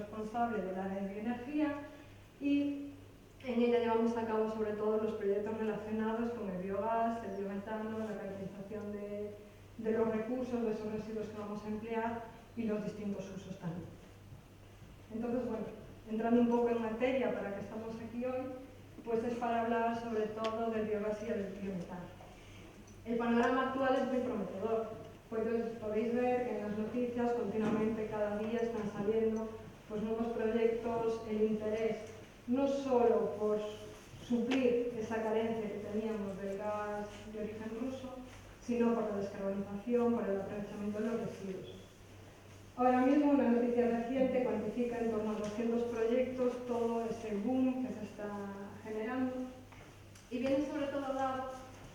responsable del área de bioenergía y en ella llevamos a cabo sobre todo los proyectos relacionados con el biogás, el biometano, la caracterización de los recursos, de esos residuos que vamos a emplear y los distintos usos también. Entonces, bueno, entrando un poco en materia para que estamos aquí hoy, pues es para hablar sobre todo del biogás y del biometano. El panorama actual es muy prometedor, pues podéis ver que en las noticias continuamente cada día están saliendo pues, nuevos proyectos, el interés no solo por suplir esa carencia que teníamos del gas de origen ruso, sino por la descarbonización, por el aprovechamiento de los residuos. Ahora mismo una noticia reciente cuantifica en torno a 200 proyectos todo ese boom que se está generando y viene sobre todo dado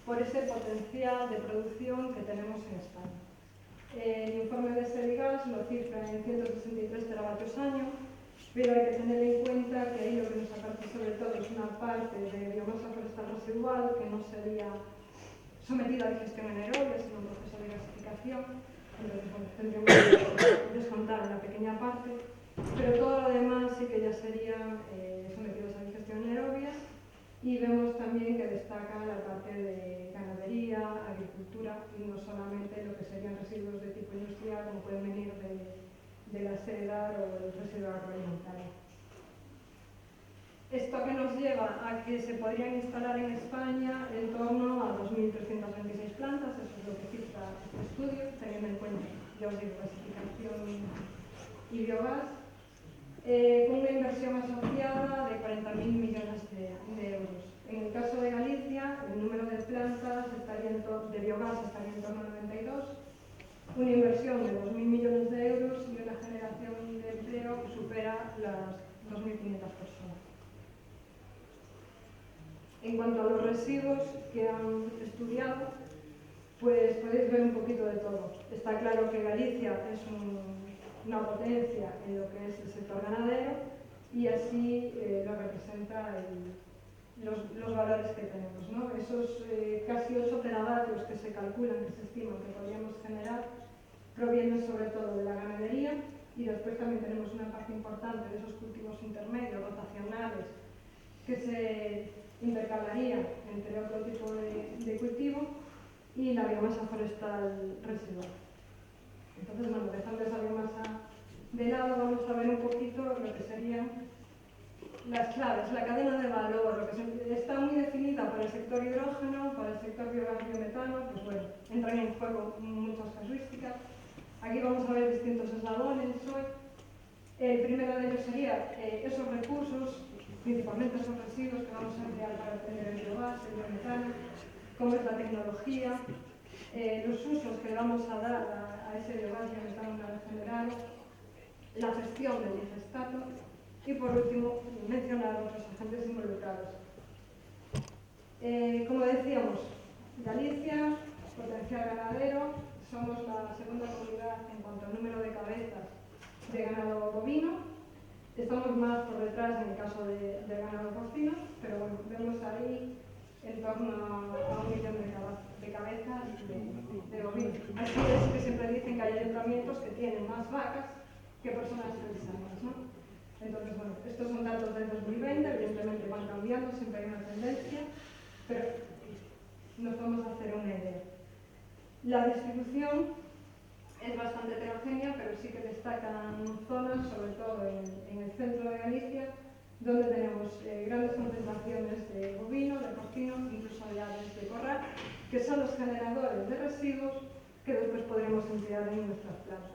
por ese potencial de producción que tenemos en España. El informe de Sedigas lo cifra en 163 teravatios año, pero hay que tener en cuenta que ahí lo que nos aparece sobre todo es una parte de biomasa forestal residual que no sería sometida a digestión anaerobia, sino un proceso de gasificación. Entonces, bueno, tendríamos que descontar una pequeña parte, pero todo lo demás sí que ya serían sometidos a digestión anaerobia. Y vemos también que destaca la parte de ganadería, agricultura y no solamente lo que serían residuos de tipo industrial, como pueden venir de la seda o del residuo agroalimentario. Esto que nos lleva a que se podrían instalar en España en torno a 2.326 plantas, eso es lo que cifra este estudio, teniendo en cuenta, ya os digo, gasificación y biogás, con una inversión asociada de 40.000 millones de euros. En el caso de Galicia, el número de plantas de biogás estaría en torno a 92, una inversión de 2.000 millones de euros y una generación de empleo que supera las 2.500 personas. En cuanto a los residuos que han estudiado, pues podéis ver un poquito de todo. Está claro que Galicia es una potencia en lo que es el sector ganadero y así lo representa los valores que tenemos, ¿no? Esos casi 8 teravatios que se calculan, que se estiman que podríamos generar, provienen sobre todo de la ganadería y después también tenemos una parte importante de esos cultivos intermedios, rotacionales, que se intercalaría entre otro tipo de cultivo y la biomasa forestal residual. Entonces, bueno, dejando esa biomasa de lado, vamos a ver un poquito lo que serían las claves, la cadena de valor, lo que está muy definida para el sector hidrógeno, para el sector biogás y biometano, pues bueno, entran en juego muchas casuísticas. Aquí vamos a ver distintos eslabones hoy. El primero de ellos sería esos recursos, principalmente esos residuos que vamos a emplear para obtener el biogás, el biometano, cómo es la tecnología, los usos que le vamos a dar a ese biogás y biometano una vez generado, la gestión del digestato y por último mencionar otros agentes involucrados. Como decíamos, Galicia, potencial ganadero, somos la segunda comunidad en cuanto al número de cabezas de ganado bovino. Estamos más por detrás en el caso de ganado porcino, pero bueno, vemos ahí en torno a 1 millón de cabezas de bovino. Así es que siempre dicen que hay ayuntamientos que tienen más vacas que personas censadas, ¿no? Entonces, bueno, estos son datos del 2020, evidentemente van cambiando, siempre hay una tendencia, pero nos vamos a hacer una idea. La distribución es bastante heterogénea, pero sí que destacan zonas, sobre todo en el centro de Galicia, donde tenemos grandes concentraciones de bovino, de porcino, incluso de aves de corral, que son los generadores de residuos que después podremos emplear en nuestras plantas.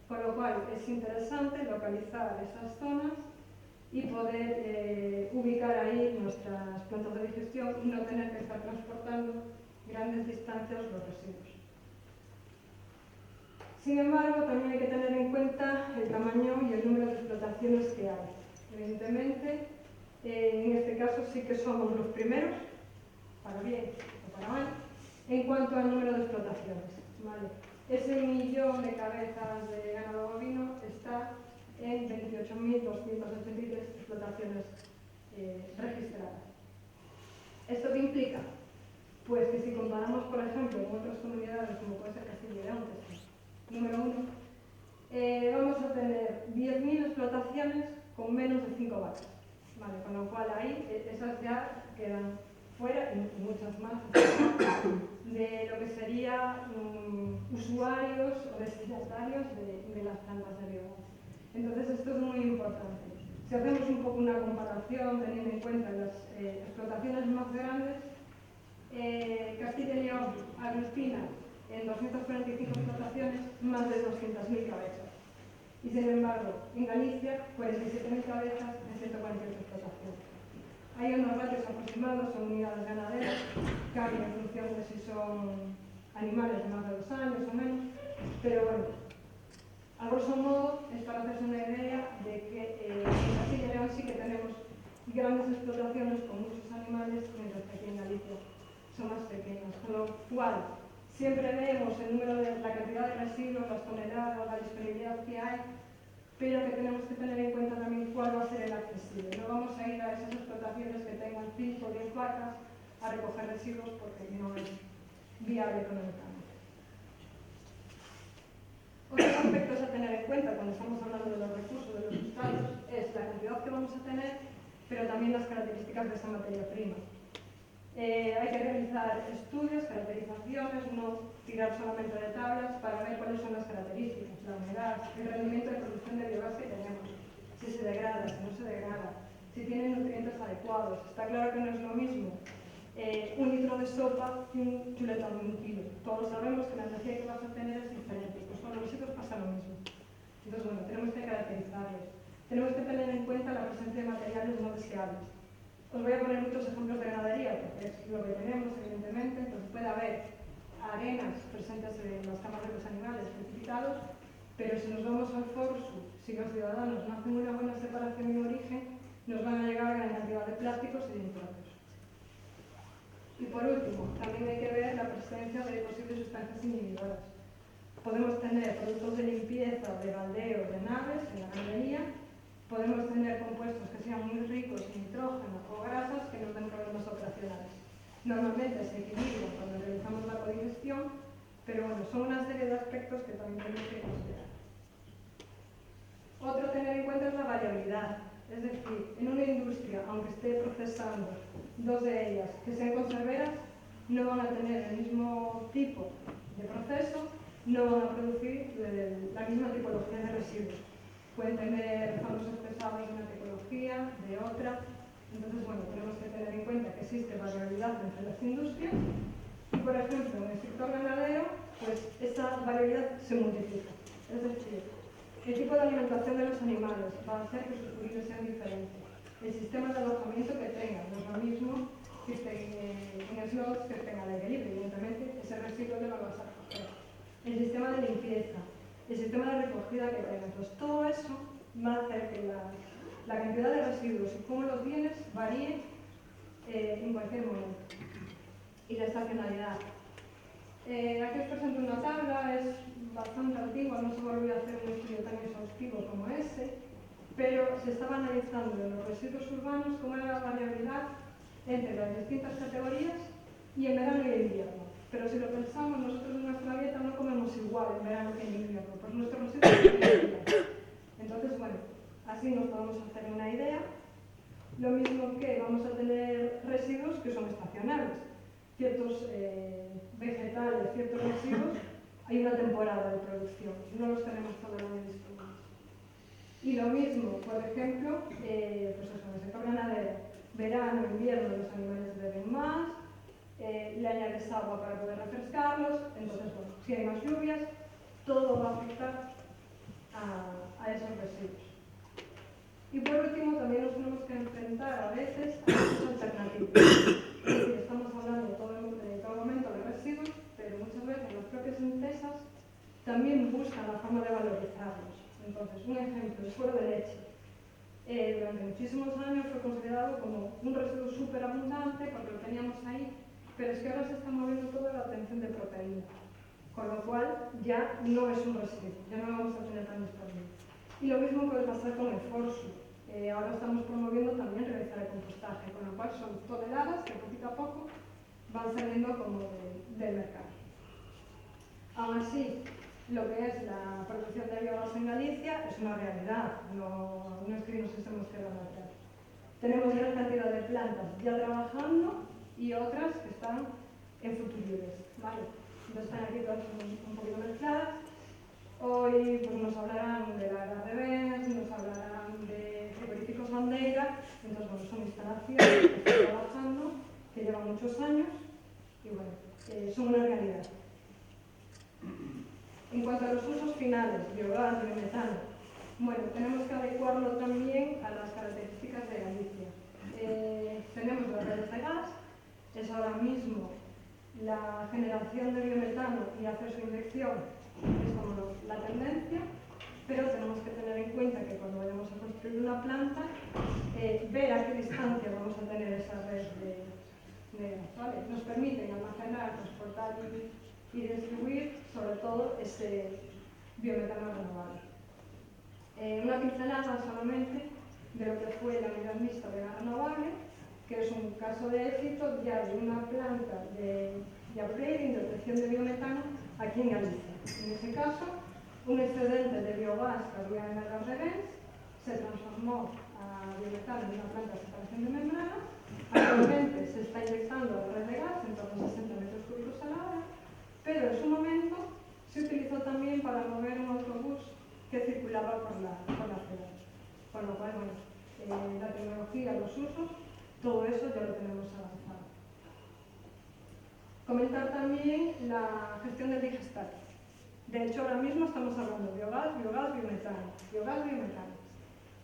Con lo cual es interesante localizar esas zonas y poder ubicar ahí nuestras plantas de digestión y no tener que estar transportando grandes distancias los residuos. Sin embargo, también hay que tener en cuenta el tamaño y el número de explotaciones que hay. Evidentemente, en este caso sí que somos los primeros, para bien o para mal, en cuanto al número de explotaciones, ¿vale? Ese millón de cabezas de ganado bovino está en 28.283 explotaciones registradas. ¿Esto qué implica? Pues que si comparamos, por ejemplo, con otras comunidades, como puede ser Castilla y León, que es número 1, vamos a tener 10.000 explotaciones con menos de 5 vacas, ¿vale? Con lo cual ahí esas ya quedan fuera y muchas más de lo que sería usuarios o destinatarios de las plantas de biogás. Entonces esto es muy importante. Si hacemos un poco una comparación teniendo en cuenta las explotaciones más grandes, Castilla y León aglutina en 245 explotaciones más de 200.000 cabezas. Y sin embargo, en Galicia, 47.000 cabezas en 148 explotaciones. Hay unos ratios aproximados, son unidades ganaderas, cambian en función de si son animales de más de 2 años o menos, pero bueno, a grosso modo es para hacerse una idea de que en Castilla y León sí que tenemos grandes explotaciones con muchos animales, mientras que aquí en Galicia son más pequeñas, con lo cual siempre vemos el número de la cantidad de residuos, las toneladas, la disponibilidad que hay, pero que tenemos que tener en cuenta también cuál va a ser el accesible. No vamos a ir a esas explotaciones que tengan 5 o 10 vacas a recoger residuos porque no es viable económicamente. Otros aspectos a tener en cuenta cuando estamos hablando de los recursos, de los sustratos, es la cantidad que vamos a tener, pero también las características de esa materia prima. Hay que realizar estudios, caracterizaciones, no tirar solamente de tablas para ver cuáles son las características, la humedad, el rendimiento de producción de biogás que tenemos, si se degrada, si no se degrada, si tiene nutrientes adecuados. Está claro que no es lo mismo un litro de sopa que un chuletón de 1 kilo. Todos sabemos que la energía que vas a tener es diferente, pues con los residuos pasa lo mismo. Entonces, bueno, tenemos que caracterizarlos. Tenemos que tener en cuenta la presencia de materiales no deseables. Os voy a poner muchos ejemplos de ganadería, porque es lo que tenemos, evidentemente. Pues puede haber arenas presentes en las camas de los animales precipitados, pero si nos vamos al FORSU, si los ciudadanos no hacen una buena separación en origen, nos van a llegar gran cantidad de plásticos y de nitratos. Y por último, también hay que ver la presencia de posibles sustancias inhibidoras. Podemos tener productos de limpieza, de baldeo, de naves en la ganadería. Podemos tener compuestos que sean muy ricos en nitrógeno o grasas que nos den problemas operacionales. Normalmente se equilibran cuando realizamos la codigestión, pero bueno, son una serie de aspectos que también tenemos que considerar. Otro a tener en cuenta es la variabilidad. Es decir, en una industria, aunque esté procesando 2 de ellas que sean conserveras, no van a tener el mismo tipo de proceso, no van a producir la misma tipología de residuos. Pueden tener fondos expresados de una tipología, de otra. Entonces, bueno, tenemos que tener en cuenta que existe variabilidad entre las industrias y, por ejemplo, en el sector ganadero, pues esa variabilidad se multiplica. Es decir, el tipo de alimentación de los animales va a hacer que sus purines sean diferentes. El sistema de alojamiento que tengan no es lo mismo que estén en slots que estén al aire libre. Evidentemente, ese residuo no lo vas a recoger. El sistema de limpieza, el sistema de recogida que tengan. Pues todo eso va a hacer que la cantidad de residuos y cómo los bienes varíe en cualquier momento. Y la estacionalidad. Aquí os presento una tabla, es bastante antigua, no se volvió a hacer un estudio tan exhaustivo como ese, pero se estaba analizando en los residuos urbanos cómo era la variabilidad entre las distintas categorías y en verano y en invierno. Pero si lo pensamos, nosotros en nuestra dieta no comemos igual en verano que en invierno, pues nuestros residuos son diferentes. Entonces, bueno, así nos podemos hacer una idea. Lo mismo que vamos a tener residuos que son estacionales. Ciertos vegetales, ciertos residuos, hay una temporada de producción, no los tenemos todo el año disponibles. Y lo mismo, por ejemplo, pues eso, en el sector ganadero, verano, invierno, los animales beben más, le añades agua para poder refrescarlos, entonces, bueno, si hay más lluvias, todo va a afectar a esos residuos. Y por último, también nos tenemos que enfrentar a veces a muchas alternativas. Es decir, estamos hablando en todo momento de residuos, pero muchas veces las propias empresas también buscan la forma de valorizarlos. Entonces, un ejemplo, el suero de leche. Durante muchísimos años fue considerado como un residuo súper abundante porque lo teníamos ahí, pero es que ahora se está moviendo toda la obtención de proteína, con lo cual ya no es un residuo, ya no lo vamos a tener tan disponible. Y lo mismo puede pasar con el FORSU. Ahora estamos promoviendo también realizar el compostaje, con lo cual son toneladas que poquito a poco van saliendo como del mercado. Aún así, lo que es la producción de biogás en Galicia es una realidad, no es que nos estemos quedando atrás. Tenemos gran cantidad de plantas ya trabajando y otras que están en futuristas, ¿vale? Entonces están aquí todas un poquito mezcladas. Hoy pues, nos hablarán de la Garrebens, nos hablarán de frigoríficos Bandeira, entonces bueno, son instalaciones que están trabajando, que llevan muchos años y bueno, son una realidad. En cuanto a los usos finales, biogás, biometano, bueno, tenemos que adecuarlo también a las características de Galicia. Tenemos las redes de gas, es ahora mismo la generación de biometano y hacer su inyección es como la tendencia, pero tenemos que tener en cuenta que cuando vayamos a construir una planta, ver a qué distancia vamos a tener esa red de gas, ¿vale? Nos permiten almacenar, transportar y distribuir sobre todo ese biometano renovable. Una pincelada solamente de lo que fue la unidad mixta de gas renovable, que es un caso de éxito ya de una planta de upgrading, de obtención de biometano aquí en Galicia. En ese caso, un excedente de biogás que había en el Garrebens se transformó a biometano en una planta de separación de membranas. Actualmente se está inyectando a la red de gas en torno a 60 metros cúbicos a la hora, pero en su momento se utilizó también para mover un autobús que circulaba por la ciudad. Con lo cual, bueno, la tecnología, los usos, todo eso ya lo tenemos avanzado. Comentar también la gestión del digestato. De hecho, ahora mismo estamos hablando de biogás, biometano, biogás, biometano.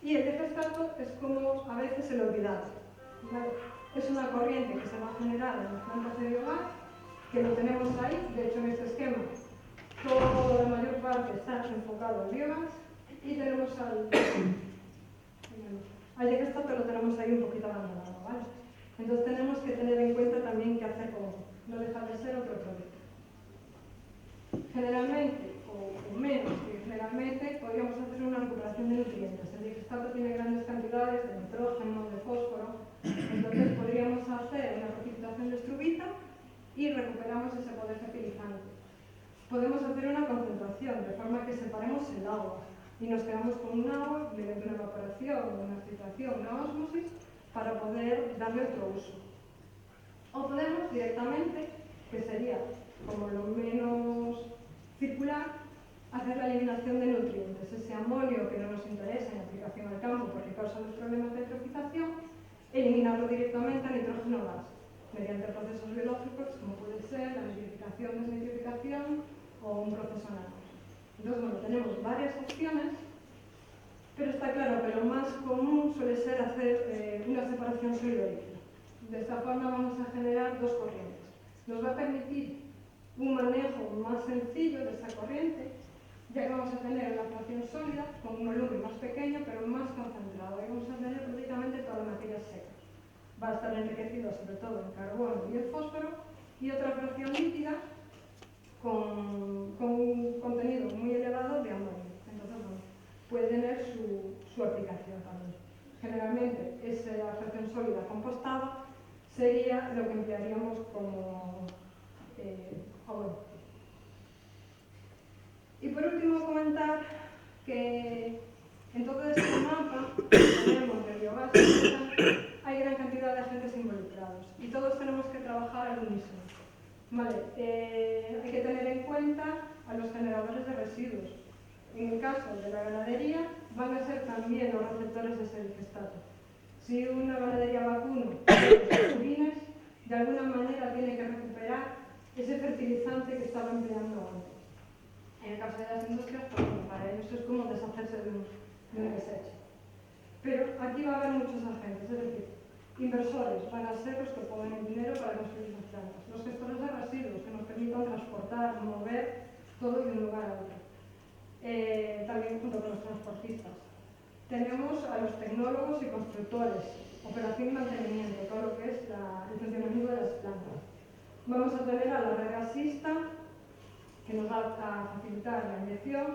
Y el digestato es como a veces el olvidado, ¿vale? Es una corriente que se va a generar en las plantas de biogás, que lo tenemos ahí, de hecho en este esquema toda la mayor parte está enfocado al biogás y tenemos al digestato lo tenemos ahí un poquito abandonado, ¿vale? Entonces tenemos que tener en cuenta también qué hacer con eso, no deja de ser otro producto. Generalmente, o menos que generalmente, podríamos hacer una recuperación de nutrientes. El digestato tiene grandes cantidades de nitrógeno, de fósforo, entonces podríamos hacer una precipitación de estrubita y recuperamos ese poder fertilizante. Podemos hacer una concentración, de forma que separemos el agua y nos quedamos con un agua mediante una evaporación, una filtración, una ósmosis, para poder darle otro uso. O podemos directamente, que sería como lo menos circular, hacer la eliminación de nutrientes. Ese amonio que no nos interesa en aplicación al campo porque causa los problemas de eutrofización, eliminarlo directamente a nitrógeno gas, mediante procesos biológicos como puede ser la nitrificación, desnitrificación o un proceso análogo. Entonces, bueno, tenemos varias opciones, pero está claro que lo más común suele ser hacer una separación sólido-líquido. De esta forma vamos a generar dos corrientes. Nos va a permitir un manejo más sencillo de esa corriente, ya que vamos a tener una fracción sólida con un volumen más pequeño pero más concentrado. Ahí vamos a tener prácticamente toda la materia seca. Va a estar enriquecido sobre todo en carbono y el fósforo, y otra fracción líquida con un contenido muy elevado de amonio. Entonces, bueno, puede tener su aplicación también. Generalmente, esa fracción sólida compostada sería lo que emplearíamos como abono. Y por último, comentar que en todo este mapa que tenemos de biogás hay gran cantidad de agentes involucrados y todos tenemos que trabajar al unísono. Vale, hay que tener en cuenta a los generadores de residuos. En el caso de la ganadería, van a ser también los receptores de ese digestato. Si una ganadería vacuno tiene los purines, de alguna manera tiene que recuperar ese fertilizante que estaba empleando antes. En el caso de las industrias, pues, bueno, para ellos es como deshacerse de un desecho. Pero aquí va a haber muchos agentes, es decir, inversores van a ser los que ponen el dinero para construir esas plantas, los gestores de residuos que nos permitan transportar, mover todo de un lugar a otro, también junto con los transportistas. Tenemos a los tecnólogos y constructores, operación y mantenimiento, todo lo que es el funcionamiento de las plantas. Vamos a tener a la red gasista, que nos va a facilitar la inyección,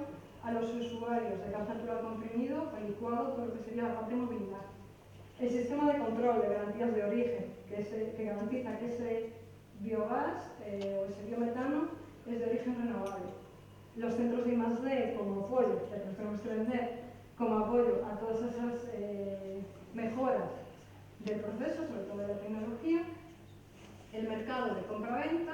a los usuarios de gas natural comprimido, o licuado, todo lo que sería la parte de movilidad. El sistema de control de garantías de origen, que garantiza que ese biogás o ese biometano es de origen renovable. los centros de I+D como apoyo, ya que los tenemos que vender, como apoyo a todas esas mejoras del proceso, sobre todo de la tecnología, el mercado de compra-venta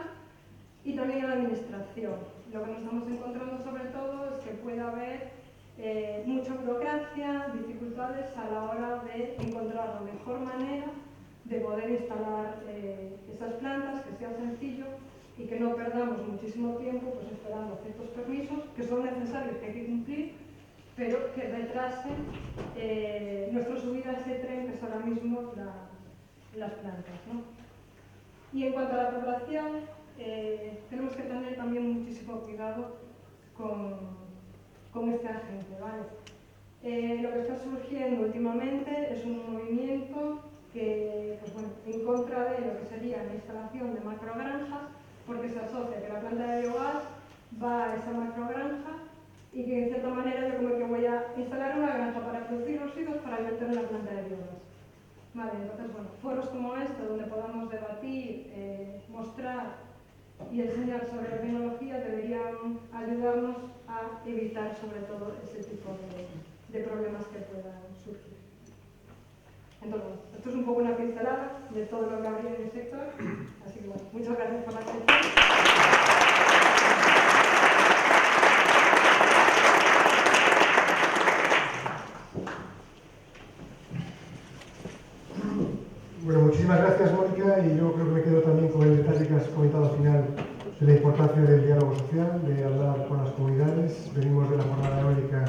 y también la administración. Lo que nos estamos encontrando sobre todo es que puede haber mucha burocracia, dificultades a la hora de encontrar la mejor manera de poder instalar esas plantas, que sea sencillo y que no perdamos muchísimo tiempo pues, esperando ciertos permisos que son necesarios, que hay que cumplir, pero que retrasen nuestra subida a ese tren que es ahora mismo las plantas, ¿no? Y en cuanto a la población, tenemos que tener también muchísimo cuidado con este agente, ¿vale? Lo que está surgiendo últimamente es un movimiento que, pues bueno, en contra de lo que sería la instalación de macrogranjas, porque se asocia que la planta de biogás va a esa macrogranja y que, en cierta manera, yo como que voy a instalar una granja para producir residuos para meter en la planta de biogás. Vale, entonces, bueno, foros como este, donde podamos debatir, mostrar y enseñar sobre la tecnología, deberían ayudarnos a evitar, sobre todo, ese tipo de problemas que puedan surgir. Entonces, esto es un poco una pincelada de todo lo que habría en el sector, así que, bueno, muchas gracias por la atención. Bueno, muchísimas gracias, Mónica, y yo creo que me quedo también con el detalle que has comentado al final de la importancia del diálogo social, de hablar con las comunidades. Venimos de la jornada eólica